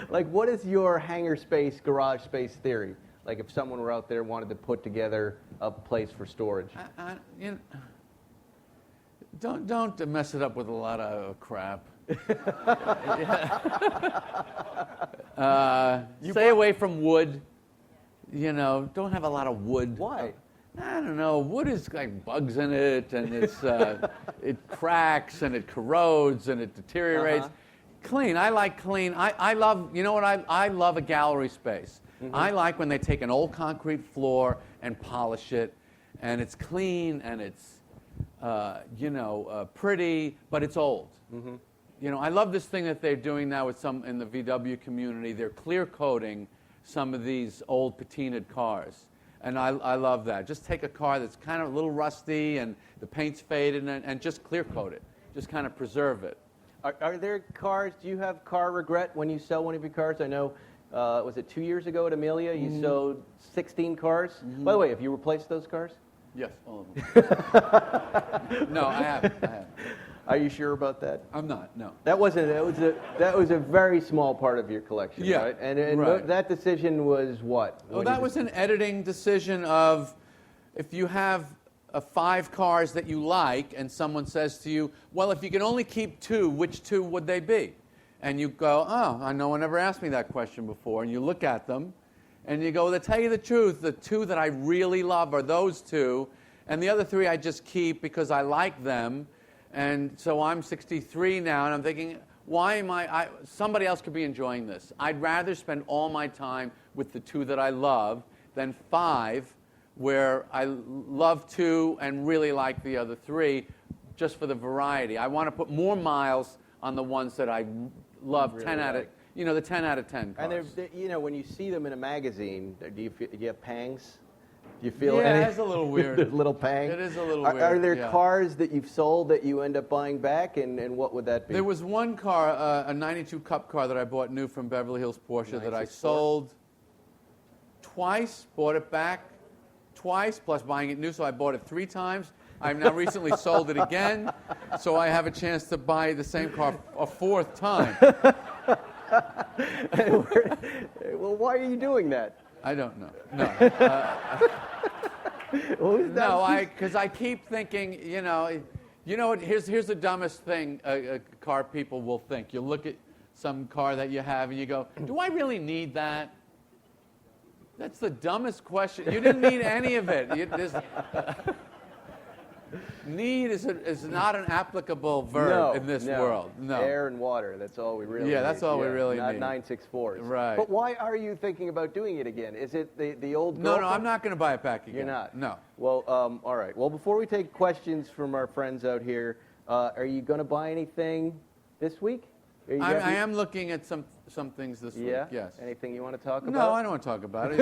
What is your hangar space, garage space theory? If someone were out there wanted to put together a place for storage. Don't mess it up with a lot of crap. Stay away from wood. Don't have a lot of wood. Why? I don't know, wood is like bugs in it, and it's it cracks and it corrodes and it deteriorates. Clean, I like clean. I love, you know what, I love a gallery space. I like when they take an old concrete floor and polish it, and it's clean and it's pretty, but it's old. You know, I love this thing that they're doing now with some in the VW community. They're clear coating some of these old patinaed cars. And I love that. Just take a car that's kind of a little rusty and the paint's faded and just clear coat it. Just kind of preserve it. Are there cars, do you have car regret when you sell one of your cars? I know, was it 2 years ago at Amelia, you sold 16 cars? By the way, have you replaced those cars? Yes, all of them. No, I haven't. Are you sure about that? I'm not, no. That was a very small part of your collection, Yeah, right? And right. that decision was what? Well, that was an editing decision of if you have 5 cars that you like and someone says to you, well, if you can only keep 2, which 2 would they be? And you go, oh, no one ever asked me that question before. And you look at them and you go, to tell you the truth, the 2 that I really love are those 2, and the other 3 I just keep because I like them. And so I'm 63 now, and I'm thinking, why am somebody else could be enjoying this. I'd rather spend all my time with the 2 that I love than 5 where I love 2 and really like the other 3 just for the variety. I want to put more miles on the ones that I love, really 10 out of, the 10 out of 10 cars. And when you see them in a magazine, do you have pangs? Do you feel any? Yeah, it's a little weird. A little pang? It is a little weird. Are there cars that you've sold that you end up buying back, and what would that be? There was one car, a 92 Cup car that I bought new from Beverly Hills Porsche that I sold twice, bought it back twice, plus buying it new, so I bought it 3 times. I've now recently sold it again, so I have a chance to buy the same car a 4th time. Well, why are you doing that? I don't know. No. No, because I keep thinking, what? Here's the dumbest thing car people will think. You look at some car that you have and you go, do I really need that? That's the dumbest question. You didn't need any of it. Need is not an applicable verb in this world. No. Air and water, that's all we really need. Yeah, that's all we really not need. Not 964s. Right. But why are you thinking about doing it again? Is it the old No, I'm not going to buy it back again. You're not? No. Well, all right. Well, before we take questions from our friends out here, are you going to buy anything this week? I am looking at some things this week, yes. Anything you want to talk about? No, I don't want to talk about it.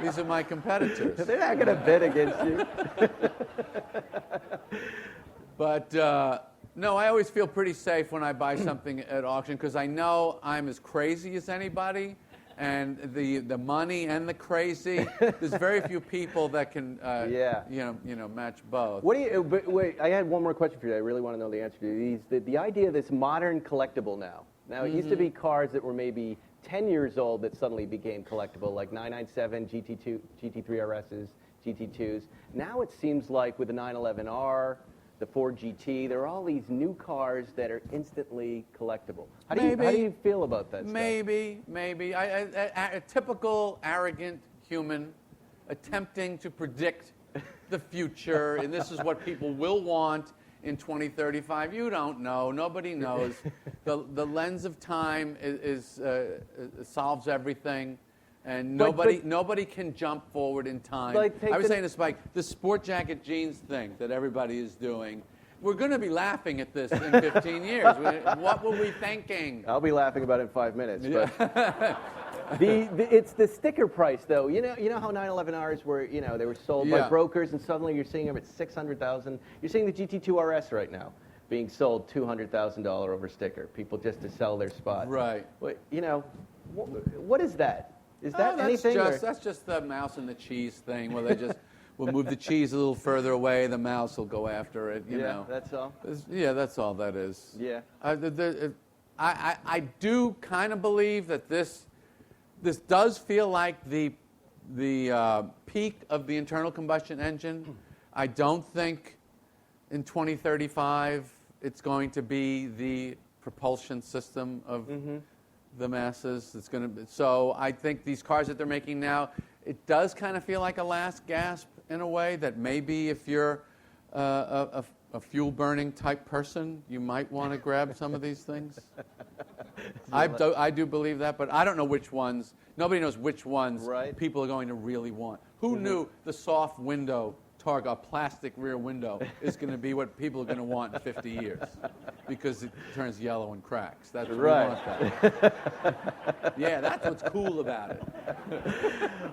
These are my competitors. They're not going to bid against you. But, no, I always feel pretty safe when I buy something at auction because I know I'm as crazy as anybody, and the money and the crazy. There's very few people that can, match both. Wait, I had one more question for you. I really want to know the answer to these. The idea of this modern collectible now. Now, it used to be cars that were maybe 10 years old that suddenly became collectible, like 997 GT3 RSs, GT2s. Now it seems like with the 911R, the Ford GT, there are all these new cars that are instantly collectible. How do you feel about that stuff? Maybe. A typical arrogant human attempting to predict the future, and this is what people will want in 2035. You don't know. Nobody knows. The lens of time solves everything. And nobody can jump forward in time. I was saying to Spike, the sport jacket jeans thing that everybody is doing, we're going to be laughing at this in 15 years. What were we thinking? I'll be laughing about it in 5 minutes. But it's the sticker price, though. You know how 911Rs were, they were sold by brokers, and suddenly you're seeing them at $600,000. You're seeing the GT2 RS right now being sold $200,000 over sticker. People just to sell their spot. Right. But, what is that? Is that anything? That's just the mouse and the cheese thing, where they just will move the cheese a little further away, the mouse will go after it. You know. That's all. That's all that is. Yeah. I do kind of believe that this does feel like the peak of the internal combustion engine. I don't think in 2035 it's going to be the propulsion system of. The masses. So I think these cars that they're making now, it does kind of feel like a last gasp in a way that maybe if you're a fuel-burning type person, you might want to grab some of these things. I do believe that, but I don't know which ones. Nobody knows which ones people are going to really want. Who knew the soft window Targa, a plastic rear window, is going to be what people are going to want in 50 years because it turns yellow and cracks. That's what we want that. Yeah, that's what's cool about it.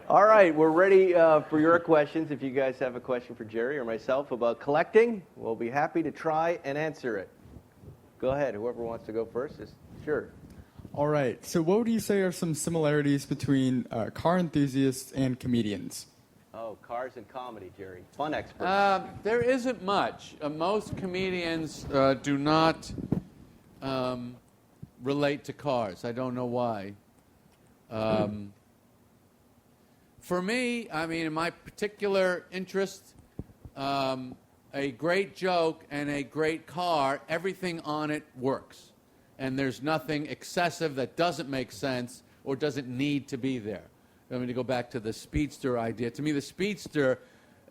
All right, we're ready for your questions. If you guys have a question for Jerry or myself about collecting, we'll be happy to try and answer it. Go ahead. Whoever wants to go first is sure. All right. So what would you say are some similarities between car enthusiasts and comedians? Oh, cars and comedy, Jerry. Fun expert. There isn't much. Most comedians do not relate to cars. I don't know why. For me, I mean, in my particular interest, a great joke and a great car, everything on it works. And there's nothing excessive that doesn't make sense or doesn't need to be there. I mean, to go back to the Speedster idea, to me the Speedster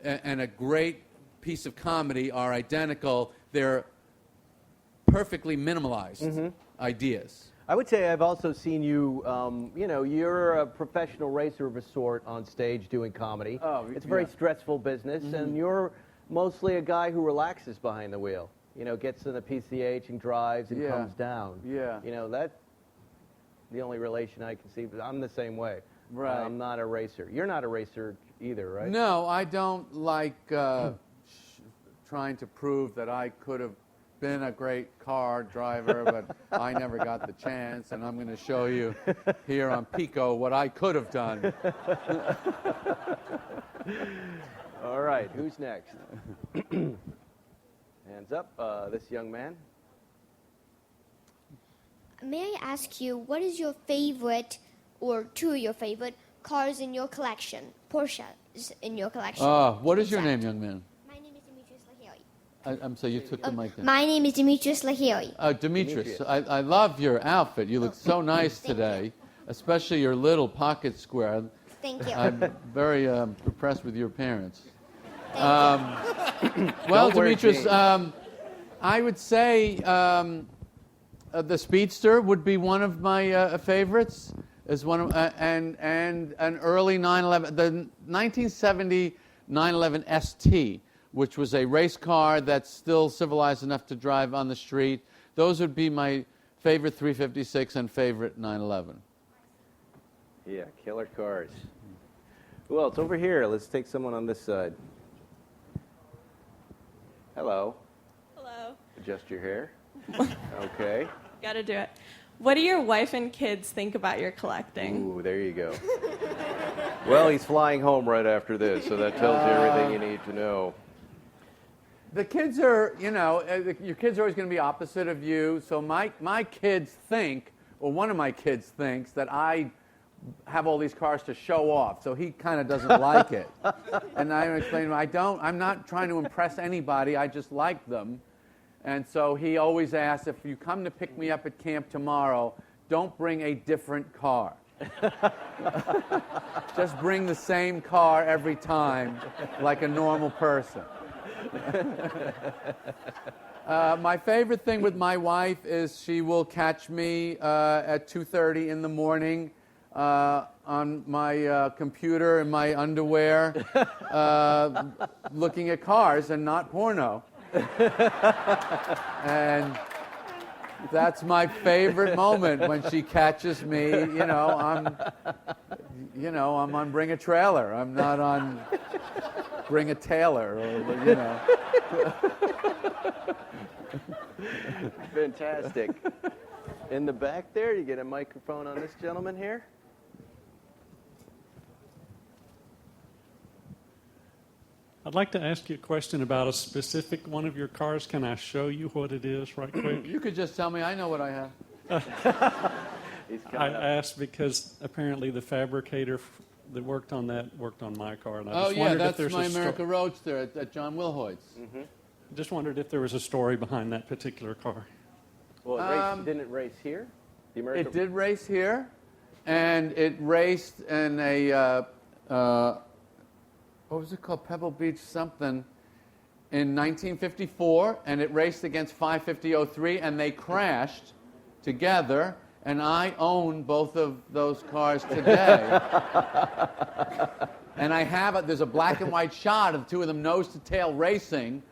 and a great piece of comedy are identical. They're perfectly minimalized ideas. I would say I've also seen you, you're a professional racer of a sort on stage doing comedy. Oh, it's a very stressful business, and you're mostly a guy who relaxes behind the wheel. You know, gets in the PCH and drives and comes down. Yeah. You know, that's the only relation I can see, but I'm the same way. Right. I'm not a racer. You're not a racer either, right? No, I don't like trying to prove that I could have been a great car driver, but I never got the chance, and I'm going to show you here on Pico what I could have done. All right, who's next? Hands up, this young man. May I ask you, what is your favorite, or two of your favorite cars in your collection, Porsches in your collection? What is your name, young man? My name is Demetrius Lahiri. I'm sorry, you took the mic down. My name is Demetrius Lahiri. Oh, Demetrius, I love your outfit. You look so nice today, especially your little pocket square. Thank you. I'm very impressed with your appearance. Thank you. Well, Demetrius, I would say the Speedster would be one of my favorites. Is one of and an early 911, the 1970 911 ST, which was a race car that's still civilized enough to drive on the street. Those would be my favorite 356 and favorite 911. Yeah, killer cars. Who else? Over here. Let's take someone on this side. Hello. Hello. Adjust your hair. Okay. Gotta do it. What do your wife and kids think about your collecting? Ooh, there you go. Well, he's flying home right after this, so that tells you everything you need to know. The kids are, your kids are always going to be opposite of you. So my kids think, or one of my kids thinks, that I have all these cars to show off. So he kind of doesn't like it. And I explain to him, I'm not trying to impress anybody. I just like them. And so he always asks, if you come to pick me up at camp tomorrow, don't bring a different car. Just bring the same car every time, like a normal person. My favorite thing with my wife is she will catch me at 2:30 in the morning on my computer in my underwear looking at cars and not porno. And that's my favorite moment when she catches me. I'm on Bring a Trailer. I'm not on Bring a Tailor. Fantastic. In the back there, you get a microphone on this gentleman here. I'd like to ask you a question about a specific one of your cars. Can I show you what it is right quick? You could just tell me. I know what I have. I asked because apparently the fabricator that worked on my car. And I just wondered that's if there's my America Roadster at John Wilhoit's. Mm-hmm. Just wondered if there was a story behind that particular car. Well, didn't it race here? It did race here, and it raced in a what was it called? Pebble Beach something. In 1954, and it raced against 550.03, and they crashed together, and I own both of those cars today. And I have there's a black and white shot of the two of them nose-to-tail racing,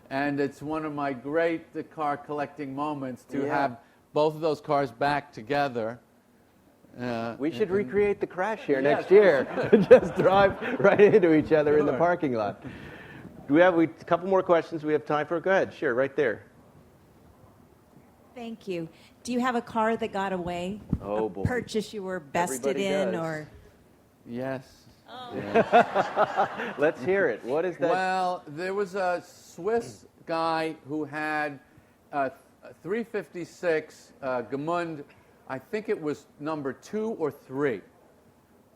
and it's one of my great car collecting moments to have both of those cars back together. We should recreate the crash here next year. Just drive right into each other in the parking lot. Do we have a couple more questions we have time for? Go ahead. Sure, right there. Thank you. Do you have a car that got away? Oh, boy. A purchase you were bested Everybody in, does. or? Yes. Oh. Yeah. Let's hear it. What is that? Well, there was a Swiss guy who had a 356 Gemund. I think it was number 2 or 3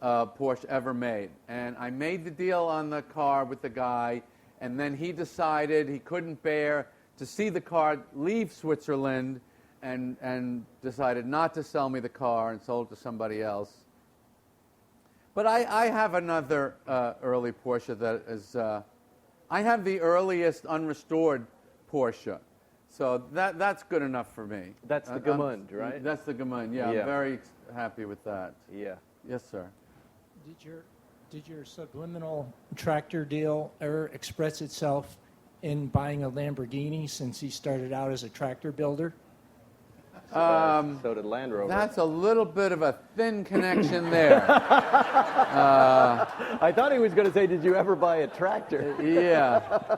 Porsche ever made. And I made the deal on the car with the guy, and then he decided he couldn't bear to see the car leave Switzerland, and decided not to sell me the car and sold it to somebody else. But I have another early Porsche that is, I have the earliest unrestored Porsche. So that's good enough for me. That's the Gemund, right? That's the Gemund, yeah. I'm very happy with that. Yeah. Yes, sir. Did your subliminal tractor deal ever express itself in buying a Lamborghini, since he started out as a tractor builder? So did Land Rover. That's a little bit of a thin connection there. I thought he was going to say, did you ever buy a tractor? Yeah.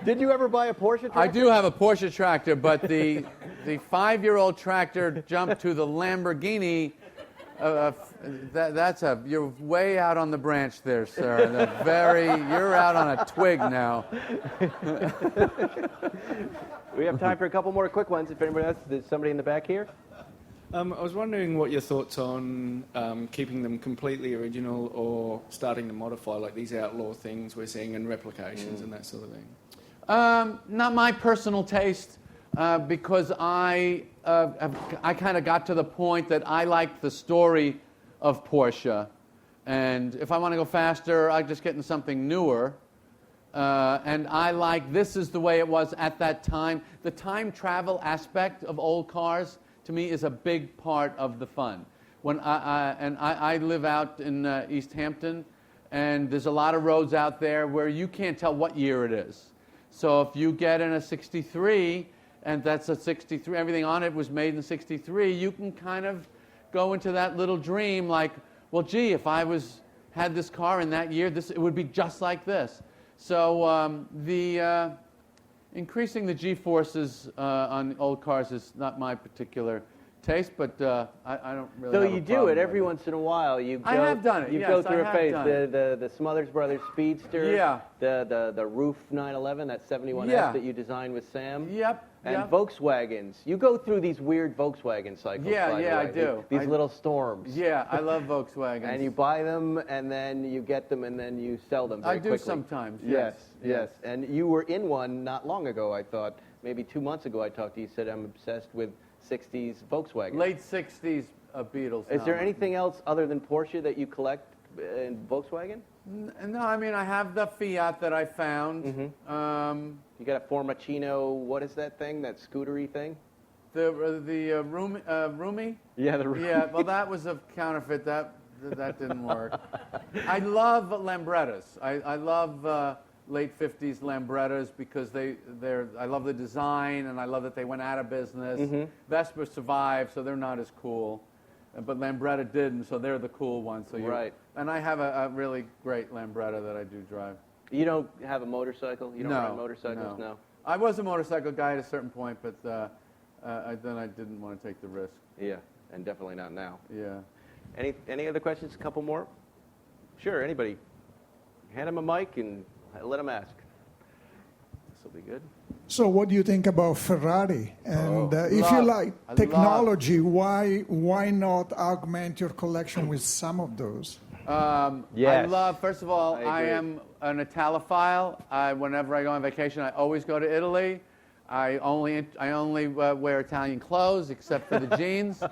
Did you ever buy a Porsche tractor? I do have a Porsche tractor, but the 5-year-old tractor jumped to the Lamborghini. You're way out on the branch there, sir. You're out on a twig now. We have time for a couple more quick ones. If anybody else, there's somebody in the back here. I was wondering what your thoughts on keeping them completely original or starting to modify, like these outlaw things we're seeing and replications and that sort of thing. Not my personal taste, because I kind of got to the point that I liked the story of Porsche, and if I want to go faster, I just get in something newer. And I like this is the way it was at that time. The time travel aspect of old cars, to me, is a big part of the fun. When I live out in East Hampton, and there's a lot of roads out there where you can't tell what year it is. So if you get in a 63, and that's a 63, everything on it was made in 63, you can kind of go into that little dream like, well, gee, if I had this car in that year, it would be just like this. So increasing the G-forces on old cars is not my particular taste, but I don't really. So have you a do problem it every with once in a while. I have done it. You Yes, go through I a phase. have done The Smothers Brothers Speedster. Yeah. The Roof 911, that 71S Yeah. that you designed with Sam. Yep. And yep. Volkswagens. You go through these weird Volkswagen cycles. Yeah, by the yeah, way. I do. These little storms. Yeah, I love Volkswagens. And you buy them, and then you get them, and then you sell them very I do quickly. sometimes. Yes, Yes. yes. And you were in one not long ago, I thought. Maybe 2 months ago I talked to you. You said, I'm obsessed with 60s Volkswagen. Late 60s Beetles. Is there now. anything else other than Porsche that you collect in Volkswagen? No, I mean, I have the Fiat that I found. Mm-hmm. You got a Formicino, what is that thing, that scootery thing? The Rumi? Yeah, the Rumi. Yeah, well, that was a counterfeit. That didn't work. I love Lambrettas. I love late 50s Lambrettas because I love the design, and I love that they went out of business. Mm-hmm. Vespa survived, so they're not as cool. But Lambretta didn't, so they're the cool ones. So Right. And I have a really great Lambretta that I do drive. You don't have a motorcycle? You don't No, ride motorcycles? no. I was a motorcycle guy at a certain point, but then I didn't want to take the risk. Yeah, and definitely not now. Yeah. Any other questions? A couple more? Sure, anybody. Hand them a mic and let them ask. This will be good. So what do you think about Ferrari? And if you like I technology, why not augment your collection with some of those? Yes. I love, first of all, I I agree. am an Italophile. Whenever I go on vacation, I always go to Italy. I only wear Italian clothes except for the jeans.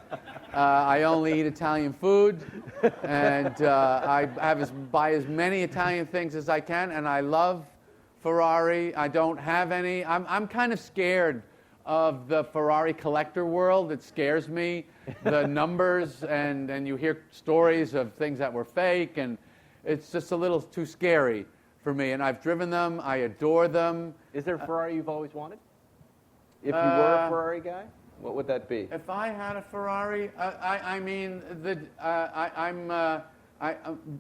I only eat Italian food, and I buy as many Italian things as I can. And I love Ferrari. I don't have any. I'm kind of scared of the Ferrari collector world. It scares me. The numbers and you hear stories of things that were fake, and it's just a little too scary for me. And I've driven them. I adore them. Is there a Ferrari you've always wanted? If you were a Ferrari guy, what would that be? If I had a Ferrari,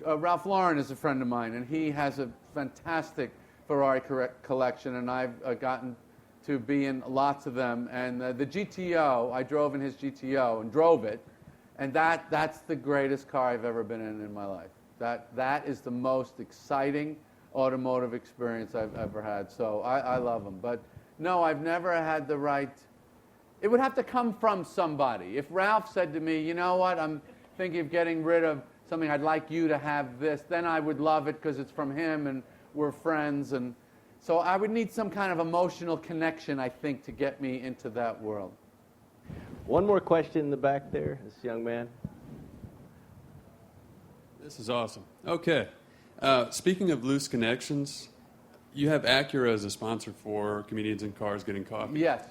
Ralph Lauren is a friend of mine, and he has a fantastic Ferrari collection, and I've gotten to be in lots of them. And the GTO, I drove in his GTO and drove it, and that's the greatest car I've ever been in my life. That is the most exciting automotive experience I've ever had. So I love them. But no, I've never had the right. It would have to come from somebody. If Ralph said to me, you know what, I'm thinking of getting rid of something, I'd like you to have this, then I would love it because it's from him and we're friends. And so I would need some kind of emotional connection, I think, to get me into that world. One more question in the back there, this young man. This is awesome. Okay. Speaking of loose connections, you have Acura as a sponsor for Comedians in Cars Getting Coffee. Yes.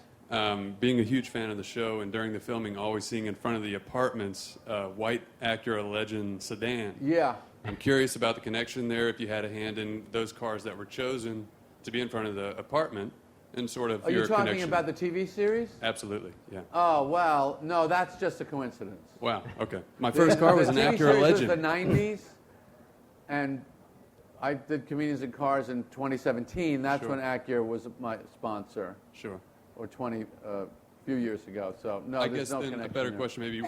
Being a huge fan of the show and during the filming, always seeing in front of the apartments white Acura Legend sedan. Yeah. I'm curious about the connection there, if you had a hand in those cars that were chosen to be in front of the apartment and sort of your connection. Are you talking about the TV series? Absolutely, yeah. Oh, well, no, that's just a coincidence. Wow, okay. My first car was an TV Acura series Legend. was the 90s, and I did Comedians in Cars in 2017. That's Sure. when Acura was my sponsor. Sure. Or few years ago. So no, I there's guess no then connection a better there. question maybe,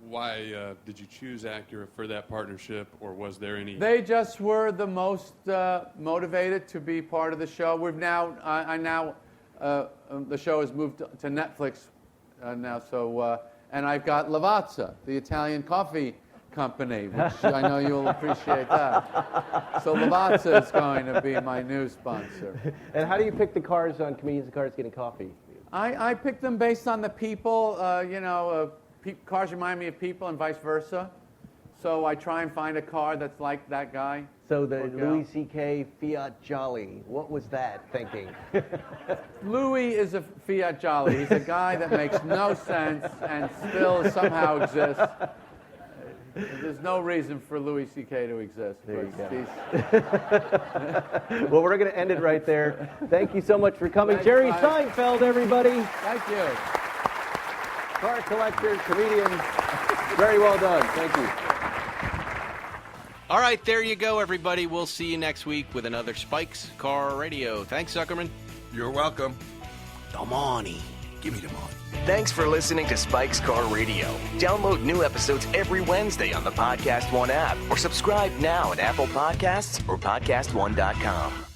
why did you choose Acura for that partnership, or was there any? They just were the most motivated to be part of the show. We've now, the show has moved to Netflix now. So, and I've got Lavazza, the Italian coffee company, which I know you'll appreciate that. So Lavazza is going to be my new sponsor. And how do you pick the cars on Comedians and Cars Getting Coffee? I pick them based on the people. Cars remind me of people and vice versa. So I try and find a car that's like that guy. So the Louis C.K. Fiat Jolly, what was that thinking? Louis is a Fiat Jolly. He's a guy that makes no sense and still somehow exists. There's no reason for Louis C.K. to exist. There you go. Well, we're going to end it right there. Thank you so much for coming. Jerry Seinfeld, everybody. Thank you. Car collector, comedian. Very well done. Thank you. All right, there you go, everybody. We'll see you next week with another Spike's Car Radio. Thanks, Zuckerman. You're welcome. Domani. Give me the money. Thanks for listening to Spike's Car Radio. Download new episodes every Wednesday on the Podcast One app or subscribe now at Apple Podcasts or PodcastOne.com.